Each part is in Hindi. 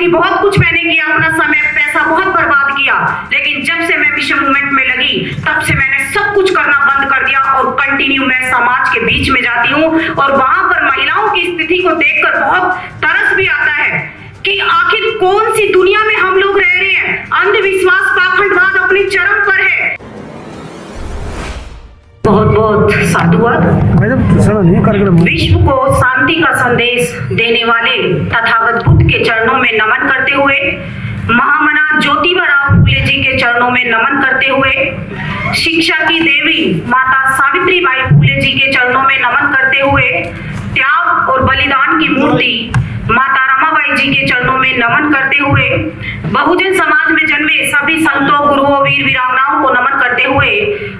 थी, बहुत कुछ मैंने किया, अपना समय पैसा बहुत बर्बाद किया, लेकिन जब से मैं विश्व मूवमेंट में लगी तब से मैंने सब कुछ करना बंद कर दिया और कंटिन्यू मैं समाज के बीच में जाती हूँ। और वहां पर महिलाओं की स्थिति को देखकर बहुत तरस भी आता है कि आखिर कौन सी दुनिया में हम लोग रह रहे हैं। अंधविश्वास, पाखंडवाद अपनी चरम पर है। बहुत बहुत साधुवाद। विश्व को शांति का संदेश देने वाले तथागत बुद्ध के चरणों में नमन करते हुए, महामना ज्योतिबा फूले जी के चरणों में नमन करते हुए, शिक्षा की देवी माता सावित्रीबाई फूले जी के चरणों में नमन करते हुए, त्याग और बलिदान की मूर्ति माता रमाबाई जी के चरणों में नमन करते हुए, बहुजन समाज में जन्मे सभी संतों, गुरुओं, वीर वीरांगनाओं को नमन करते हुए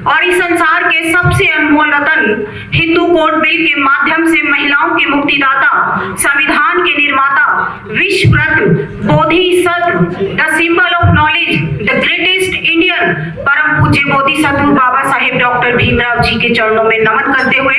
और इस संसार के सबसे अनमोल रतन हिंदू कोड बिल के माध्यम से महिलाओं के मुक्तिदाता, संविधान के निर्माता, विश्व रत्न, बोधिसत्व, the symbol of knowledge, the greatest Indian, परम पूज्य बोधिसत्व बाबा साहेब डॉक्टर भीमराव जी के चरणों में नमन करते हुए,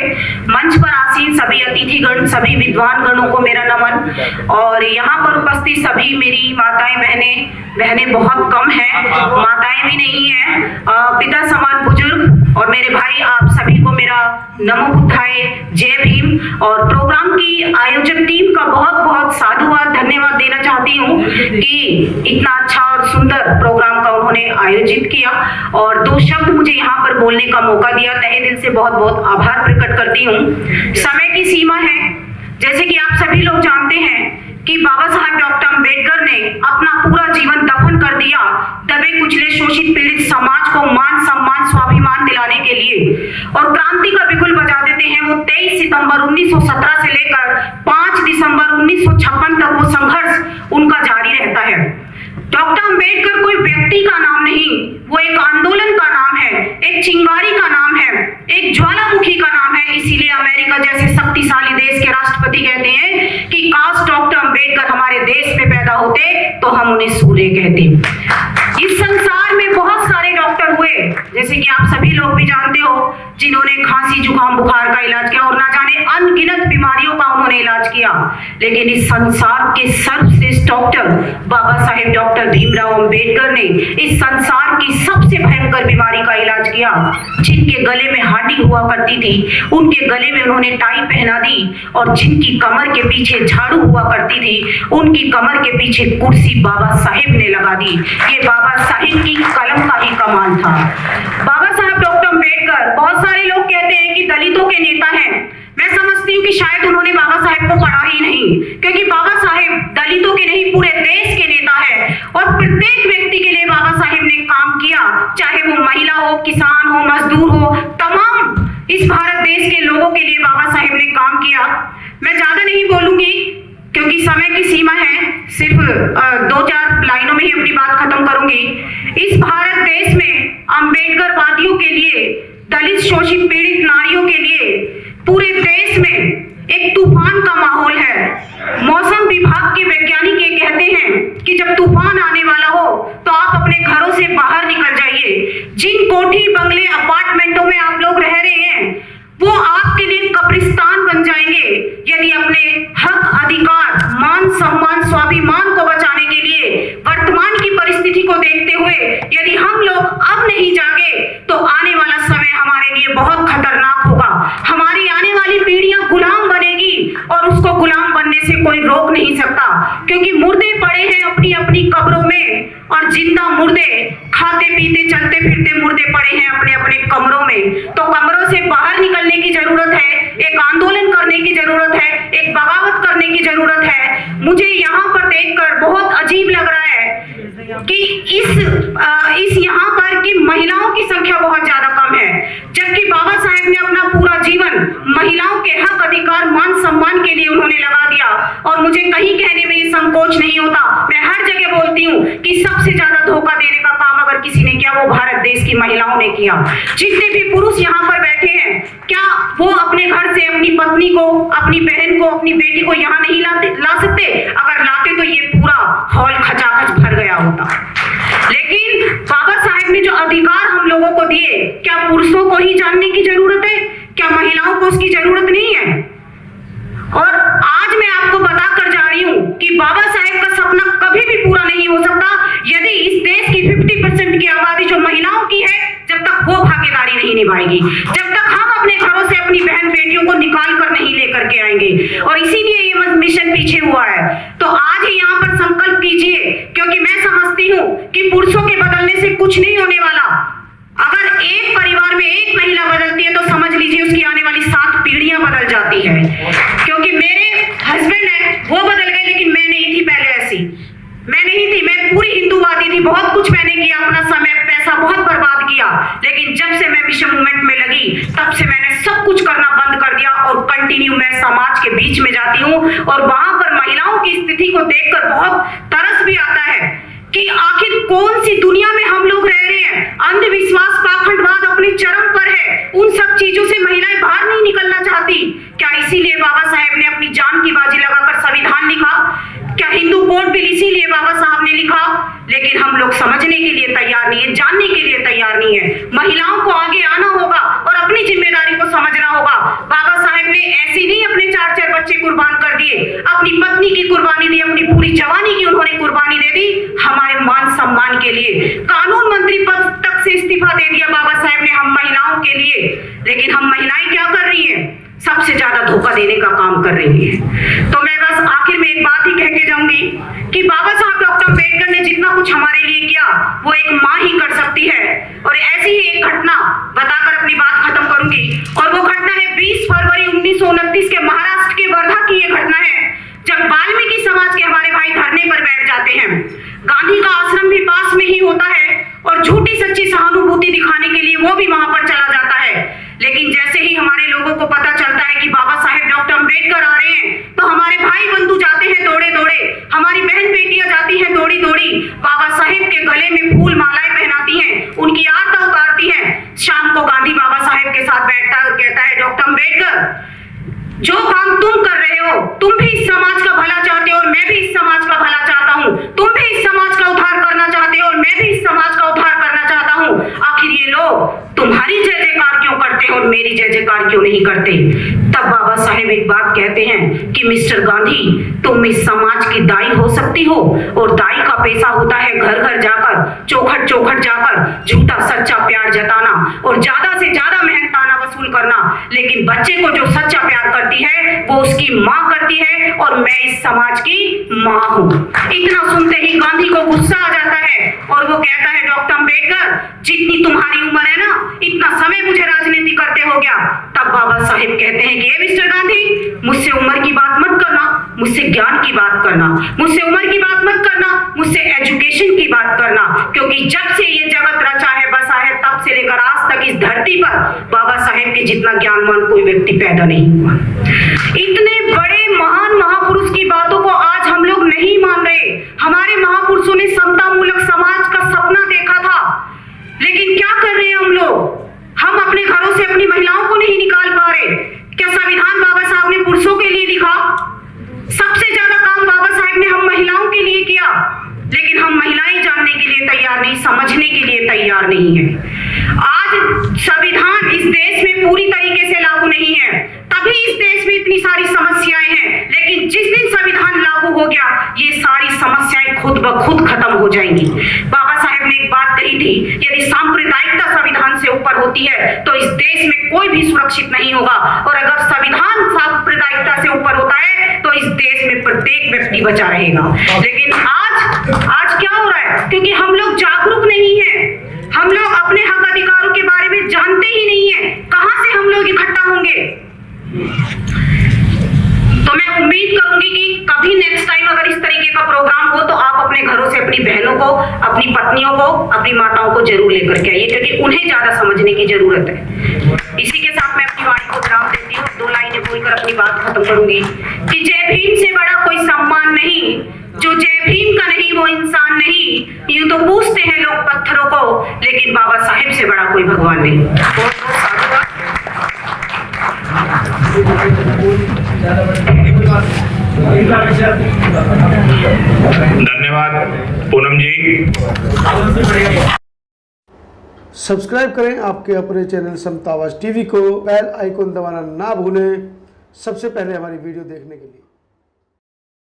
मंच पर आसीन सभी अतिथिगण, सभी विद्वान गणों को मेरा नमन। और यहाँ पर उपस्थित सभी मेरी माताएं, बहनें बहुत कम हैं, माताएं भी नहीं हैं, पिता समान बुजुर्ग और मेरे भाई, आप सभी को मेरा नमो बुद्धाय, जय भीम। और प्रोग्राम की आयोजक टीम का बहुत बहुत साधुवाद, धन्यवाद देना चाहती हूँ कि इतना अच्छा और सुंदर प्रोग्राम का उन्होंने आयोजित किया और 2 शब्द मुझे यहाँ पर बोलने का मौका दिया। तहे दिल से बहुत बहुत आभार प्रकट करती हूँ। समय की सीमा है, जैसे कि आप सभी लोग जानते हैं कि बाबा साहब डॉक्टर अंबेडकर ने अपना पूरा जीवन दफन कर दिया दबे कुचले शोषित पीड़ित समाज को मान सम्मान स्वाभिमान दिलाने के लिए, और क्रांति का बिगुल बजा देते हैं। वो 23 सितंबर 1917 से लेकर 5 दिसंबर 1956 तक वो संघर्ष उनका जारी रहता है। डॉक्टर अंबेडकर कोई व्यक्ति का नाम नहीं, वो एक आंदोलन का नाम है, एक चिंगारी का नाम है, एक ज्वालामुखी का नाम है। इसीलिए अमेरिका जैसे शक्तिशाली देश के राष्ट्रपति कहते हैं कि काश डॉक्टर अंबेडकर हमारे देश में पैदा होते तो हम उन्हें सूर्य कहते। इस संसार में बहुत सारे डॉक्टर हुए, जैसे कि आप सभी लोग भी जानते हो, जिन्होंने खांसी, जुकाम, बुखार का इलाज किया और ना जाने अनगिनत बीमारियों का उन्होंने इलाज किया, लेकिन इस संसार के सर्वश्रेष्ठ डॉक्टर बाबा साहेब डॉक्टर भीमराव अंबेडकर ने इस संसार की सबसे भयंकर बीमारी का इलाज किया। जिनके गले में हड्डी हुआ करती थी, उनके गले में उन्होंने टाई पहना दी, और जिनकी कमर के पीछे झाड़ू हुआ करती थी, उनकी कमर के पीछे कुर्सी बाबा साहेब ने लगा दी। ये बाबा साहेब की कलम का ही कमाल था। बाबा साहेब डॉक्टर अंबेडकर, बहुत सारे लोग कहते हैं कि दलितों के नेता हैं। मैं समझती हूँ कि शायद उन्होंने बाबा साहेब को पढ़ा ही नहीं, क्योंकि बाबा साहेब दलितों के नहीं पूरे देश के नेता है और प्रत्येक व्यक्ति के लिए बाबा साहेब ने काम किया, चाहे वो महिला हो, किसान हो, मजदूर हो, तमाम इस भारत देश के लोगों के लिए बाबा साहेब ने काम किया। मैं ज्यादा नहीं बोलूंगी क्योंकि समय की सीमा है, सिर्फ 2-4 लाइनों में ही अपनी बात खत्म करूंगी। इस भारत देश में अंबेडकर वादियों के लिए, दलित शोषित पीड़ित नारियों के लिए पूरे देश में एक तूफान का माहौल है। मौसम विभाग के वैज्ञानिक ये कहते हैं कि जब तूफान आने वाला हो तो आप अपने घरों से बाहर निकल जाइए। जिन कोठी, बंगले, अपार्टमेंटों में आप लोग रह रहे हैं, वो आपके लिए कब्रिस्तान बन जाएंगे यदि अपने हक, अधिकार, मान सम्मान, स्वाभिमान को बचाने के लिए वर्तमान की परिस्थिति को देखते हुए यदि हम लोग अब नहीं जागे तो आने वाला समय हमारे लिए बहुत खतरनाक होगा। हमारी आने वाली पीढ़ियां गुलाम बनेगी और उसको गुलाम बनने से कोई रोक नहीं सकता, क्योंकि मुर्दे पड़े हैं अपनी अपनी कब्रों में और जिंदा मुर्दे खाते पीते चलते फिरते मुर्दे पड़े हैं अपने अपने कमरों में। तो कमरों से बाहर निकलने की जरूरत है, एक आंदोलन करने की जरूरत है, एक बगावत करने की जरूरत है। मुझे यहाँ पर देखकर बहुत अजीब लग रहा है कि इस यहाँ पर की महिलाओं की संख्या बहुत ज्यादा कम है, जबकि बाबा साहेब ने अपना पूरा जीवन महिलाओं के हक, अधिकार, मान सम्मान के लिए उन्होंने लगा दिया। और मुझे कहीं कहने में ये संकोच नहीं होता, मैं हर जगह बोलती हूँ कि सबसे ज्यादा धोखा देने का काम अगर किसी ने किया वो भारत देश की महिलाओं ने किया। जितने भी पुरुष यहाँ पर बैठे हैं, क्या वो अपने घर से अपनी पत्नी को, अपनी बहन को, अपनी बेटी को यहाँ नहीं ला सकते? अगर लाते तो ये पूरा हॉल खचाखच भर गया होता। लेकिन बाबा साहेब ने जो अधिकार हम लोगों को दिए, क्या पुरुषों को ही जानने की जरूरत है? क्या महिलाओं को उसकी जरूरत नहीं है? और आज मैं आपको बताकर जा रही हूं कि बाबा साहेब का सपना कभी निभाएगी जब तक हम अपने घरों से अपनी बहन बेटियों को निकाल कर नहीं लेकर के आएंगे। और इसीलिए ये मिशन पीछे हुआ है। तो आज ही यहाँ पर संकल्प कीजिए, क्योंकि मैं समझती हूँ कि पुरुषों के बदलने से कुछ नहीं होने वाला। अगर एक परिवार में एक महिला बदलती है तो समझ लीजिए उसकी आने वाली 7 पीढ़ियां बदल जाती है। क्योंकि मेरे हस्बैंड है, वो बदल गए, लेकिन मैं नहीं थी पहले ऐसी। मैं नहीं थी, मैं पूरी हिंदूवादी थी, बहुत कुछ मैंने किया, अपना समय पैसा बहुत बर्बाद किया। लेकिन जब से मैं मिशन मूवमेंट में लगी तब से मैंने सब कुछ करना बंद कर दिया और कंटिन्यू मैं समाज के बीच में जाती हूँ। और वहां पर महिलाओं की स्थिति को देखकर बहुत तरस भी आता है कि आखिर कौन सी दुनिया में हम लोग रह रहे हैं। अंधविश्वास, पाखंडवाद अपने चरम पर है। उन सब चीजों से महिलाएं बाहर नहीं निकलना चाहती। क्या इसीलिए बाबा साहेब ने अपनी जान की बाजी लगाकर संविधान लिखा? क्या हिंदू कोड बिल इसीलिए बाबा साहब ने लिखा? लेकिन हम लोग समझने के लिए तैयार नहीं है, जानने के लिए तैयार नहीं है। महिलाओं को आगे आना होगा और अपनी जिम्मेदारी को समझना होगा। बाबा साहेब ने ऐसे नहीं अपने 4-4 बच्चे कुर्बान कर दिए, अपनी पत्नी की कुर्बानी दी, अपनी पूरी जवानी की उन्होंने कुर्बानी दे दी हमारे मान सम्मान के लिए। कानून मंत्री पद तक से इस्तीफा दे दिया बाबा साहेब ने हम महिलाओं के लिए। लेकिन हम महिलाएं क्या कर रही हैं? सबसे ज्यादा धोखा देने का काम कर रही है। तो मैं बस आखिर में एक बात ही कह के जाऊंगी कि बाबा साहब डॉक्टर अम्बेडकर ने जितना कुछ हमारे लिए किया वो एक माँ ही कर सकती है। और ऐसी ही एक घटना बताकर अपनी बात खत्म करूंगी। और वो घटना है 20 फरवरी 1929 के महाराष्ट्र के वर्धा की ये घटना है, जब वाल्मीकि समाज के हमारे भाई धरने पर बैठ जाते हैं। गांधी का आश्रम भी पास में ही होता है और झूठी सच्ची सहानुभूति दिखाने के लिए वो भी वहां पर चला जाता है। लेकिन जैसे ही हमारे लोगों को पता चलता है कि बाबा साहेब डॉक्टर अम्बेडकर आ रहे हैं, तो हमारे भाई बंधु जाते हैं दौड़े दौड़े, हमारी बहन बेटियां जाती हैं दौड़ी दौड़ी, बाबा साहेब के गले में फूल मालाएं पहनाती हैं, उनकी आरती उतारती हैं। शाम को गांधी बाबा साहेब के साथ बैठता है और कहता है, डॉक्टर अम्बेडकर, जो काम तुम कर रहे हो, तुम भी इस समाज का भला चाहते हो और मैं भी इस समाज का भला चाहता हूँ। तुम भी इस समाज का उद्धार करना चाहते हो और मैं भी इस समाज का उद्धार करना चाहता हूँ। आखिर ये लोग तुम्हारी जय जयकार क्यों करते हैं और मेरी जय जयकार क्यों नहीं करते? तब बाबा साहेब एक बात कहते हैं कि मिस्टर गांधी, तुम इस समाज की दाई हो सकती हो और दाई का पैसा होता है घर घर जाकर, चौखट चौखट जाकर झूठा सच्चा प्यार जताना और ज्यादा से ज्यादा मेहनताना वसूल करना। लेकिन बच्चे को जो सच्चा प्यार करती है वो उसकी माँ करती है और मैं इस समाज की माँ हूँ। इतना सुनते ही गांधी को गुस्सा आ जाता है और वो कहता है, डॉक्टर अम्बेडकर, जितनी तुम्हारी उम्र है ना, इतना समय मुझे राजनीति करते हो गया। तब बाबा साहेब कहते हैं कि मिस्टर गांधी, मुझसे उम्र की बात मत करना, मुझसे ज्ञान की बात करना, मुझसे उम्र की बात मत करना, मुझसे एजुकेशन की बात करना। क्योंकि जब से ये जगत रचा है बसा है तब से लेकर आज तक इस धरती पर बाबा साहेब के जितना ज्ञानवान कोई व्यक्ति पैदा नहीं हुआ। इतने बड़े महान महापुरुष की बातों को आज हम लोग नहीं मान रहे। हमारे महापुरुषों ने समता मूलक समाज का सपना देखा था, लेकिन क्या कर रहे हैं हम लोग? हम अपने घरों से अपनी महिलाओं को नहीं निकाल पा रहे। क्या संविधान बाबा साहब ने पुरुषों के लिए लिखा? सबसे ज्यादा काम बाबा साहब ने हम महिलाओं के लिए किया, लेकिन हम महिलाएं जानने के लिए तैयार नहीं, समझने के लिए तैयार नहीं है। आज संविधान इस देश में पूरी तरीके से लागू नहीं है, तभी इस देश में इतनी सारी समस्याएं हैं। लेकिन जिस दिन संविधान लागू हो गया, ये सारी समस्याएं खुद ब खुद खत्म हो जाएंगी। बाबा साहेब ने एक बात कही थी, यदि सांप्रदायिकता संविधान से ऊपर होती है तो इस देश में कोई भी सुरक्षित नहीं होगा, और अगर संविधान सांप्रदायिकता से ऊपर होता है तो इस देश में प्रत्येक व्यक्ति बचा रहेगा। लेकिन आज क्या हो रहा है? क्योंकि हम लोग जागरूक नहीं है, हम लोग अपने हक अधिकारों के बारे में जानते ही नहीं है। कहां से हम लोग इकट्ठा होंगे? तो मैं उम्मीद करूंगी कि कभी नेक्स्ट टाइम अगर इस तरीके का प्रोग्राम हो तो आप अपने घरों से अपनी बहनों को, अपनी पत्नियों को, अपनी माताओं को जरूर लेकर के आइए, क्योंकि उन्हें ज्यादा समझने की जरूरत है। इसी के साथ मैं अपनी वाणी को विराम देती हूँ, 2 लाइनें बोलकर अपनी बात खत्म करूंगी कि जय भीम से बड़ा कोई सम्मान नहीं, जो जय भीम का नहीं वो इंसान नहीं। यूं तो पूछते हैं लोग पत्थरों को, लेकिन बाबा साहेब से बड़ा कोई भगवान नहीं। बहुत बहुत साधुवाद। धन्यवाद पूनम जी। सब्सक्राइब करें आपके अपने चैनल समता आवाज़ टीवी को, बेल आइकन दबाना ना भूलें सबसे पहले हमारी वीडियो देखने के लिए।